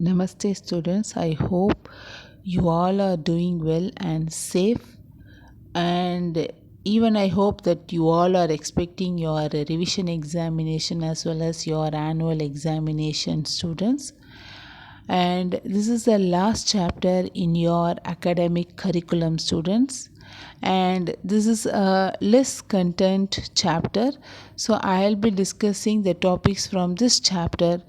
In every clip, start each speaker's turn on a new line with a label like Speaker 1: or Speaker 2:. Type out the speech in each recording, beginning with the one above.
Speaker 1: Namaste students, I hope you all are doing well and safe, and even I hope that you all are expecting your revision examination as well as your annual examination, students. And this is the last chapter in your academic curriculum, students, and this is a less content chapter, so I'll be discussing the topics from this chapter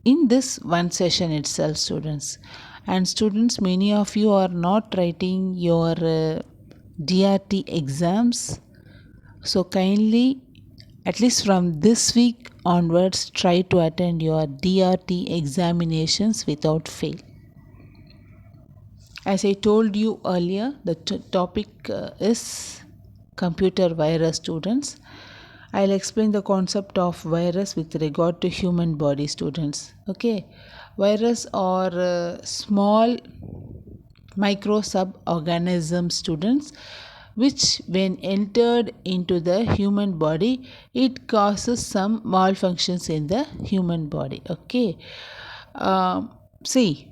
Speaker 1: in this one session itself, students. And students, many of you are not writing your DRT exams, so kindly, at least from this week onwards, try to attend your DRT examinations without fail. As I told you earlier, the topic is computer virus, students. I'll explain the concept of virus with regard to human body, students. Okay, virus are small micro sub-organisms, students, which when entered into the human body, it causes some malfunctions in the human body. Okay, see,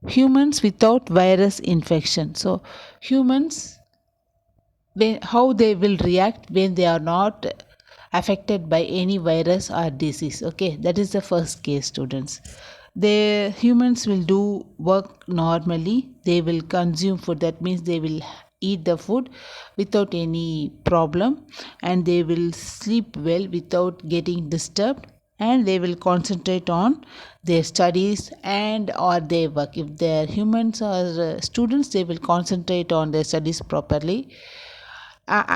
Speaker 1: humans without virus infection. So humans, how they will react when they are not affected by any virus or disease. Okay, that is the first case, students. The humans will do work normally, they will consume food, that means they will eat the food without any problem, and they will sleep well without getting disturbed, and they will concentrate on their studies and or their work. If they are humans or students, they will concentrate on their studies properly.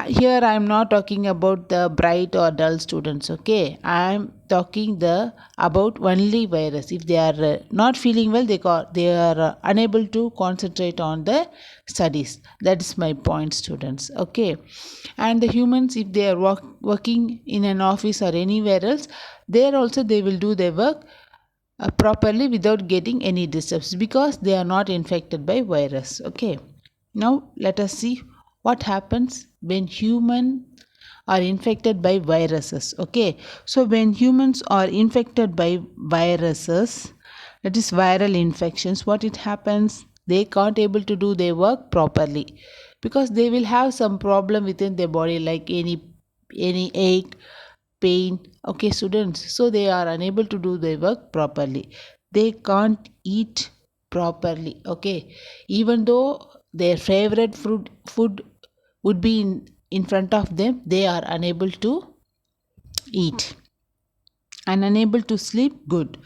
Speaker 1: Here I am not talking about the bright or dull students. Okay, I am talking about only virus. If they are not feeling well, they are unable to concentrate on the studies. That is my point, students. Okay, and the humans, if they are working in an office or anywhere else, there also they will do their work properly without getting any disturbance, because they are not infected by virus. Okay, now let us see what happens when humans are infected by viruses. Okay, so when humans are infected by viruses, that is viral infections, what it happens, they can't able to do their work properly, because they will have some problem within their body, like any ache, pain. Okay, students, so they are unable to do their work properly, they can't eat properly. Okay, even though their favorite food would be in front of them, they are unable to eat, and unable to sleep good,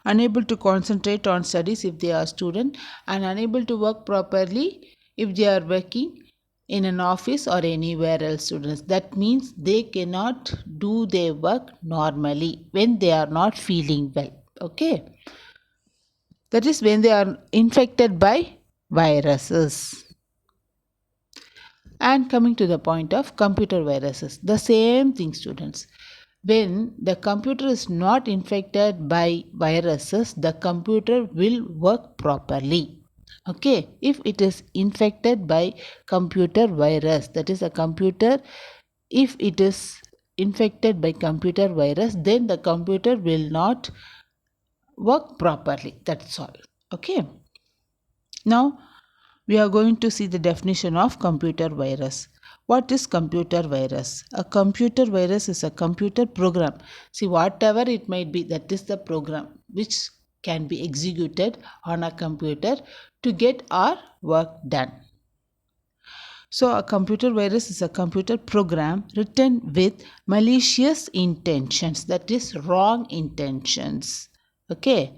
Speaker 1: unable to concentrate on studies if they are student, and unable to work properly if they are working in an office or anywhere else, students. That means they cannot do their work normally when they are not feeling well. Okay, that is when they are infected by viruses. And coming to the point of computer viruses, the same thing, students. When the computer is not infected by viruses, the computer will work properly. Okay, if it is infected by computer virus, that is a computer, if it is infected by computer virus, then the computer will not work properly. That's all. Okay, now we are going to see the definition of computer virus. What is computer virus? A computer virus is a computer program. See, whatever it might be, that is the program which can be executed on a computer to get our work done. So, a computer virus is a computer program written with malicious intentions, that is, wrong intentions. Okay.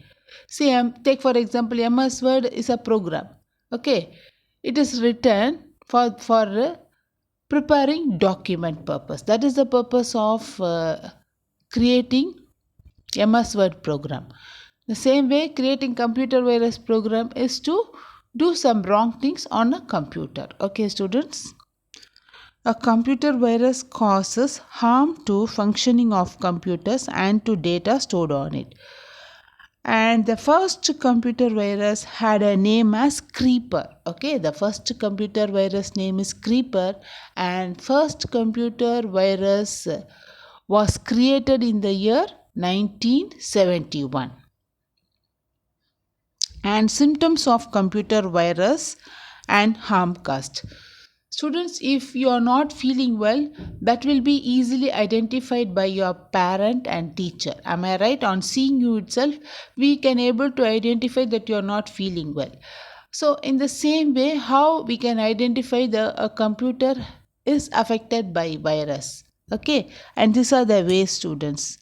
Speaker 1: See, take for example, MS Word is a program. Okay, it is written for preparing document purpose. That is the purpose of creating MS Word program. The same way, creating computer virus program is to do some wrong things on a computer. Okay, students. A computer virus causes harm to functioning of computers and to data stored on it. And the first computer virus had a name as Creeper. Okay, the first computer virus name is Creeper, and first computer virus was created in the year 1971. And symptoms of computer virus and harm caused. Students, if you are not feeling well, that will be easily identified by your parent and teacher. Am I right? On seeing you itself, we can able to identify that you are not feeling well. So in the same way, how we can identify the a computer is affected by virus. Okay, and these are the ways, students.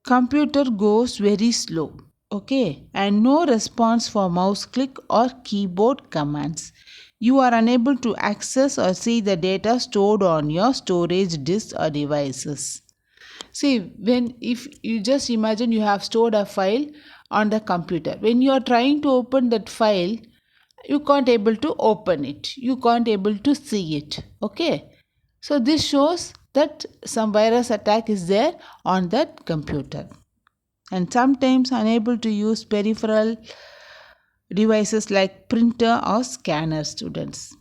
Speaker 1: Computer goes very slow. Okay, and no response for mouse click or keyboard commands. You are unable to access or see the data stored on your storage disk or devices. See, when if you just imagine you have stored a file on the computer, when you are trying to open that file, you can't able to open it, you can't able to see it. Okay, so this shows that some virus attack is there on that computer. And sometimes unable to use peripheral devices like printer or scanner, students.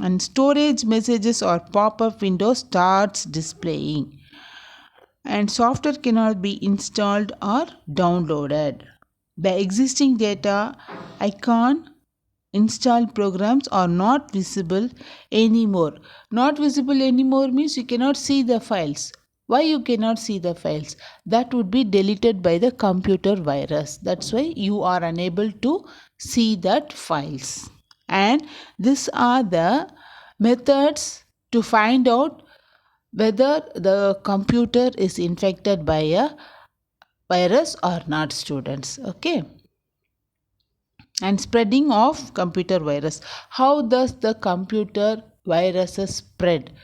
Speaker 1: And storage messages or pop-up window starts displaying, and software cannot be installed or downloaded. The existing data icon installed programs are not visible anymore. Not visible anymore means you cannot see the files. Why you cannot see the files? That would be deleted by the computer virus. That's why you are unable to see that files. And these are the methods to find out whether the computer is infected by a virus or not, students. Okay. And spreading of computer virus. How does the computer viruses spread?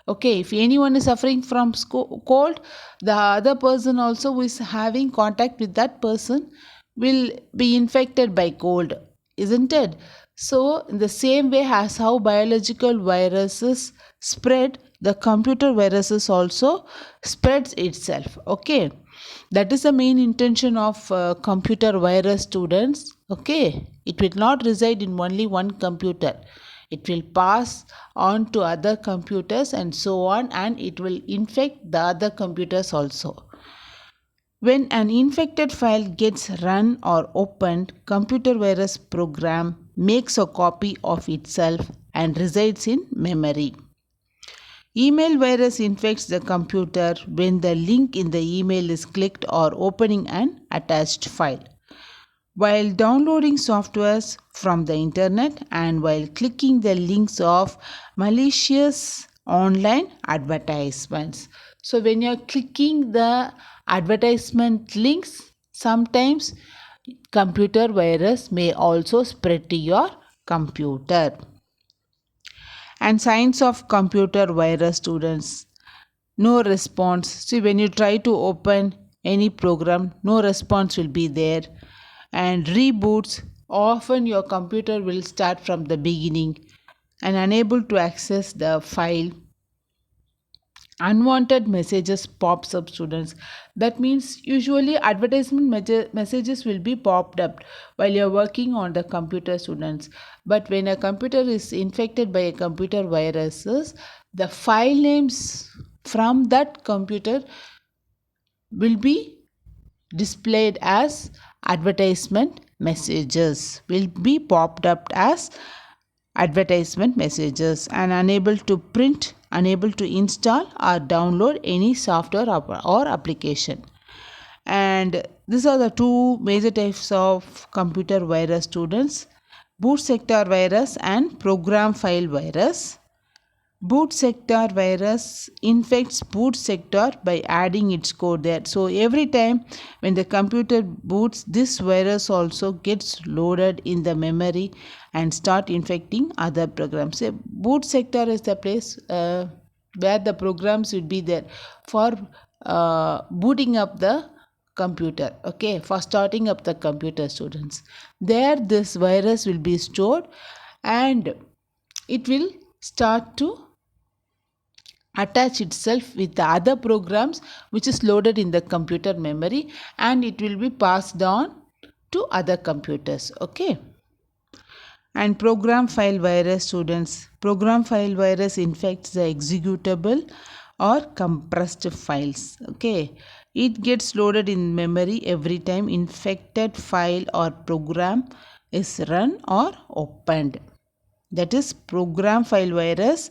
Speaker 1: Okay, if anyone is suffering from cold, the other person also who is having contact with that person will be infected by cold, isn't it? So in the same way as how biological viruses spread, the computer viruses also spreads itself. Okay, that is the main intention of computer virus, students. Okay, it will not reside in only one computer, it will pass on to other computers and so on, and it will infect the other computers also. When an infected file gets run or opened, computer virus program makes a copy of itself and resides in memory. Email virus infects the computer when the link in the email is clicked or opening an attached file, while downloading softwares from the internet, and while clicking the links of malicious online advertisements. So when you are clicking the advertisement links, sometimes computer virus may also spread to your computer. And signs of computer virus, students. No response. See, when you try to open any program, no response will be there. And reboots, often your computer will start from the beginning and unable to access the file. Unwanted messages pops up, students. That means usually advertisement messages will be popped up while you're working on the computer, students. But when a computer is infected by a computer viruses, the file names from that computer will be displayed as advertisement messages, will be popped up as advertisement messages, and unable to print, unable to install or download any software or application. And these are the two major types of computer virus, students: boot sector virus and program file virus. Boot sector virus infects boot sector by adding its code there. So every time when the computer boots, this virus also gets loaded in the memory and start infecting other programs. So boot sector is the place where the programs would be there for booting up the computer. Okay, for starting up the computer, students. There this virus will be stored and it will start to attach itself with the other programs which is loaded in the computer memory, and it will be passed on to other computers. Okay. And program file virus, students. Program file virus infects the executable or compressed files. Okay. It gets loaded in memory every time infected file or program is run or opened. That is, program file virus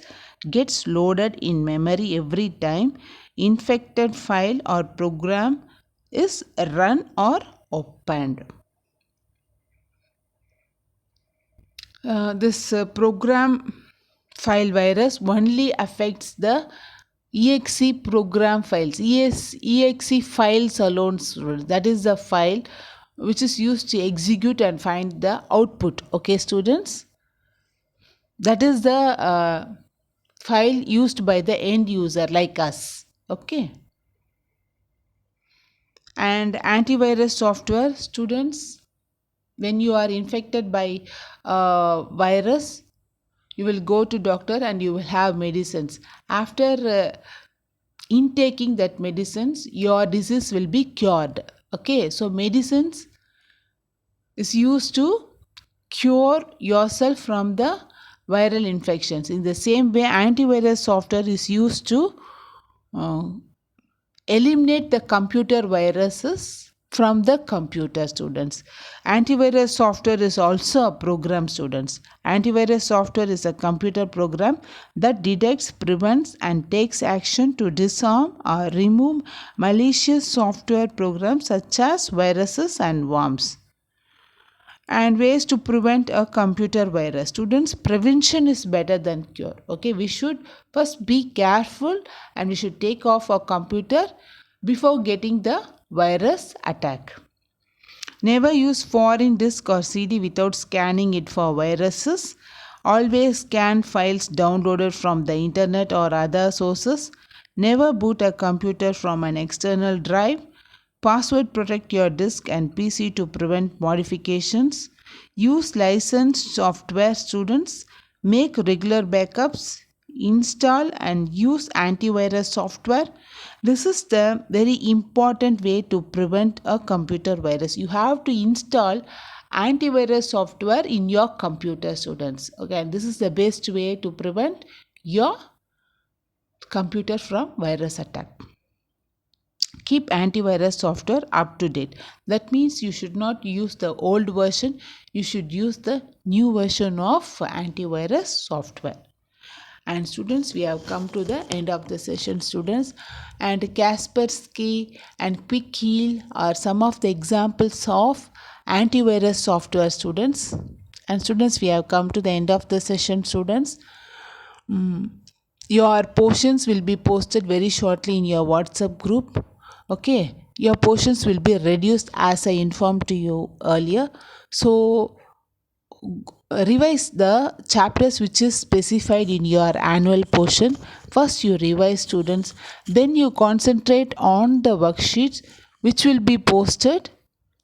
Speaker 1: gets loaded in memory every time infected file or program is run or opened. This program file virus only affects the exe program files. Exe files alone, that is the file which is used to execute and find the output. Okay, students, that is the file used by the end user like us. Okay. And antivirus software, students, when you are infected by virus, you will go to doctor and you will have medicines. After intaking that medicines, your disease will be cured. Okay, so medicines is used to cure yourself from the viral infections. In the same way, antivirus software is used to uh, eliminate the computer viruses from the computer, students. Antivirus software is also a program, students. Antivirus software is a computer program that detects, prevents and takes action to disarm or remove malicious software programs such as viruses and worms. And ways to prevent a computer virus, students. Prevention is better than cure. Okay, we should first be careful and we should take off our computer before getting the virus attack. Never use foreign disk or CD without scanning it for viruses. Always scan files downloaded from the internet or other sources. Never boot a computer from an external drive. Password protect your disk and PC to prevent modifications. Use licensed software, students. Make regular backups. Install and use antivirus software. This is the very important way to prevent a computer virus. You have to install antivirus software in your computer, students. Okay, this is the best way to prevent your computer from virus attack. Keep antivirus software up to date. That means you should not use the old version, you should use the new version of antivirus software. And students, we have come to the end of the session, students. And Kaspersky and Quick Heal are some of the examples of antivirus software, students. And students, we have come to the end of the session, students. Your portions will be posted very shortly in your WhatsApp group. Okay, your portions will be reduced as I informed to you earlier. So revise the chapters which is specified in your annual portion. First you revise, students, then you concentrate on the worksheets which will be posted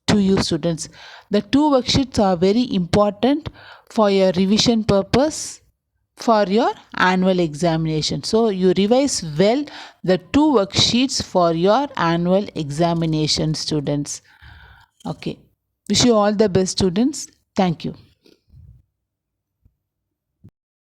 Speaker 1: to you, students. The two worksheets are very important for your revision purpose for your annual examination. So you revise well the two worksheets for your annual examination, students. Okay, wish you all the best, students. Thank you.